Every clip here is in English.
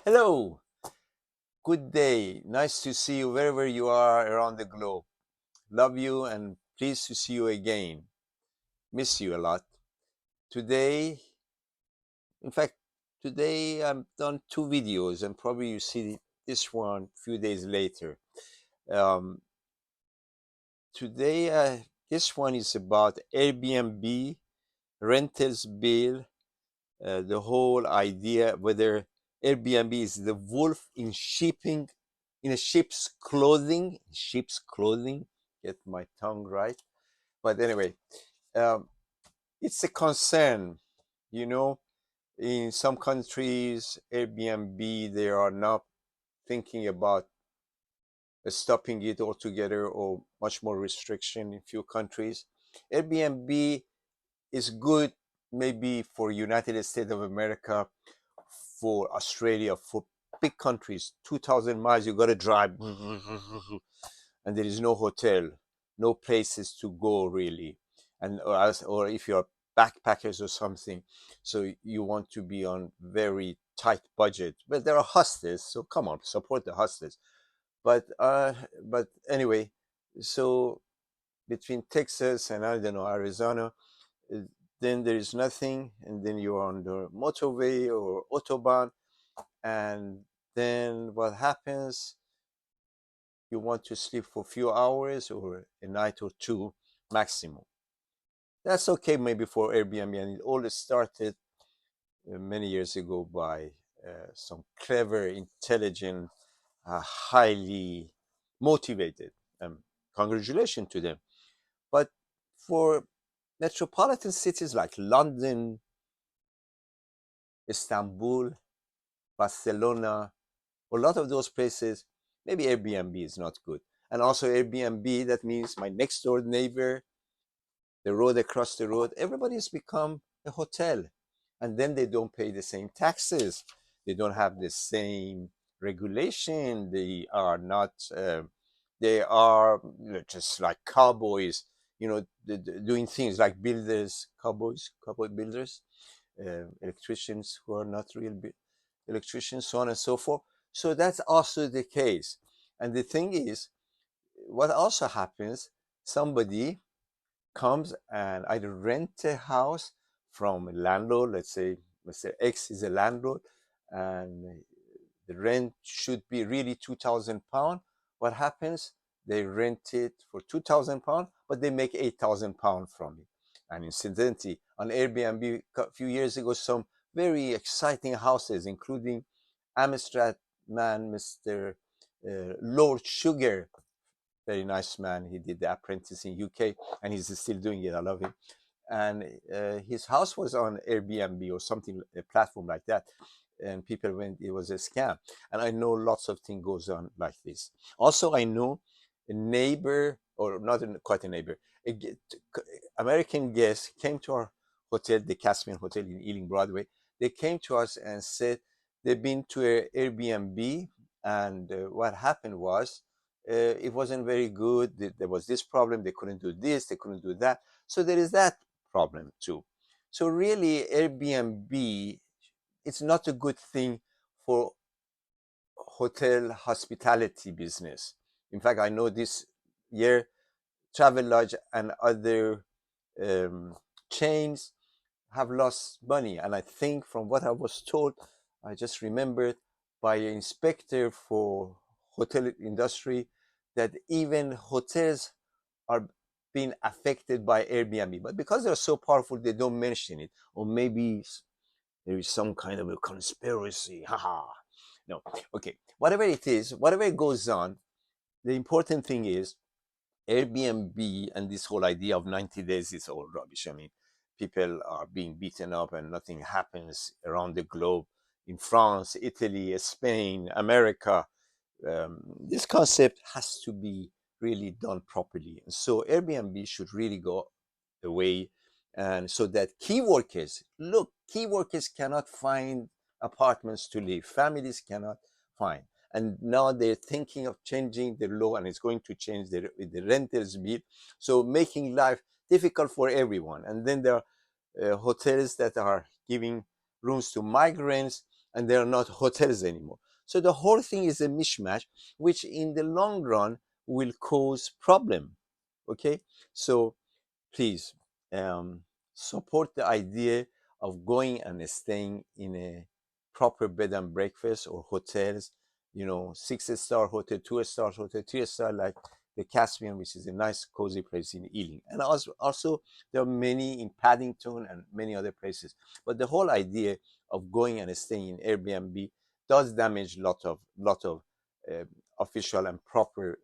Hello, good day. Nice to see you wherever you are around the globe. Love you and pleased to see you again. Miss you a lot. Today, in fact, today I've done two videos and probably you see this one a few days later. Um, today, this one is about Airbnb, rentals bill, the whole idea whether Airbnb is the wolf in shipping, in a sheep's clothing. Get my tongue right, but anyway, um, it's a concern. You know, in some countries, Airbnb they are not thinking about stopping it altogether or much more restriction in few countries. Airbnb is good maybe for United States of America, for Australia, for big countries, 2,000 miles, you got to drive, and there is no hotel, no places to go really. And or if you're backpackers or something, so you want to be on very tight budget. But there are hostels, so come on, support the hostels. But but anyway, so between Texas and I don't know Arizona, uh, then there is nothing, and then you're on the motorway or autobahn, and then what happens, you want to sleep for a few hours or a night or two maximum. That's okay maybe for Airbnb, and it all started many years ago by some clever, intelligent, highly motivated, um, congratulations to them. But for metropolitan cities like London, Istanbul, Barcelona, a lot of those places, maybe Airbnb is not good. And also Airbnb, that means my next door neighbor, the road across the road, everybody's become a hotel. And then they don't pay the same taxes. They don't have the same regulation. They are not, they are just like cowboys, doing things like builders, cowboy builders, electricians who are not real electricians, so on and so forth. So that's also the case. And the thing is, what also happens, somebody comes and either rent a house from a landlord, let's say Mr. X is a landlord, and the rent should be really £2,000. What happens? They rent it for £2,000, but they make £8,000 from it. And incidentally, on Airbnb a few years ago, some very exciting houses, including Amstrad man, Mr. Lord Sugar, very nice man. He did The Apprentice in UK, and he's still doing it. I love him. And his house was on Airbnb or something, a platform like that. And people went, it was a scam. And I know lots of things goes on like this. Also, I know a neighbor, or not quite a neighbor, a American guest came to our hotel, the Caspian Hotel in Ealing Broadway. They came to us and said they've been to a Airbnb, and what happened was it wasn't very good. There was this problem. They couldn't do this. They couldn't do that. So there is that problem too. So really, Airbnb, it's not a good thing for hotel hospitality business. In fact, I know this year Travelodge and other um, chains have lost money. And I think from what I was told, I just remembered by an inspector for hotel industry that even hotels are being affected by Airbnb. But because they're so powerful, they don't mention it. Or maybe there is some kind of a conspiracy. Haha. No. Okay. Whatever it is, whatever goes on, the important thing is Airbnb and this whole idea of 90 days is all rubbish. I mean, people are being beaten up and nothing happens around the globe, in France, Italy, Spain, America. This concept has to be really done properly. So Airbnb should really go away, and so that key workers, look, key workers cannot find apartments to live, families cannot find. And now they're thinking of changing the law, and it's going to change the renters bill, so making life difficult for everyone. And then there are hotels that are giving rooms to migrants, and they are not hotels anymore. So the whole thing is a mishmash, which in the long run will cause problem. Okay, so please, um, support the idea of going and staying in a proper bed and breakfast or hotels, 6-star hotel, 2-star hotel, 3-star, like the Caspian, which is a nice cozy place in Ealing. And also there are many in Paddington and many other places. But the whole idea of going and staying in Airbnb does damage lot of uh, official and proper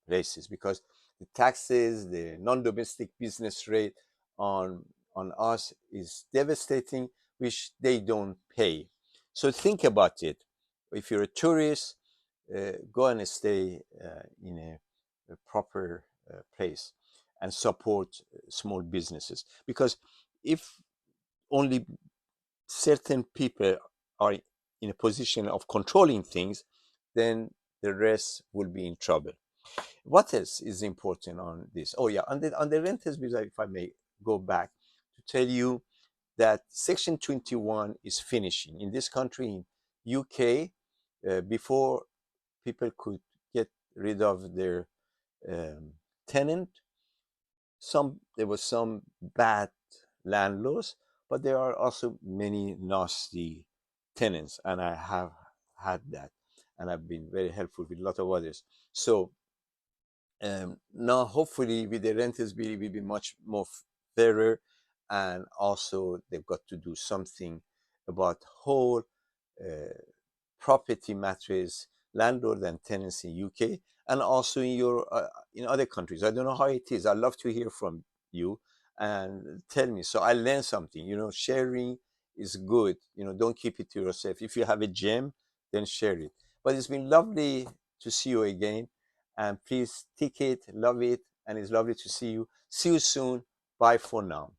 places, because the taxes, the non-domestic business rate on us is devastating, which they don't pay. So think about it. If you're a tourist, go and stay in a proper place and support small businesses, because if only certain people are in a position of controlling things, then the rest will be in trouble. What else is important on this? Oh yeah, on the renters visa, if I may go back to tell you that Section 21 is finishing in this country, in UK. Before, people could get rid of their um, tenant. There was some bad landlords, but there are also many nasty tenants, and I have had that, and I've been very helpful with a lot of others. So now, hopefully, with the renters bill, it will be much more fairer, and also they've got to do something about whole uh, property matters, landlord and tenants in UK, and also in other countries. I don't know how it is. I'd love to hear from you and tell me, so I learn something. Sharing is good. Don't keep it to yourself. If you have a gem, then share it. But it's been lovely to see you again, and please take it, love it, and it's lovely to see you. See you soon. Bye for now.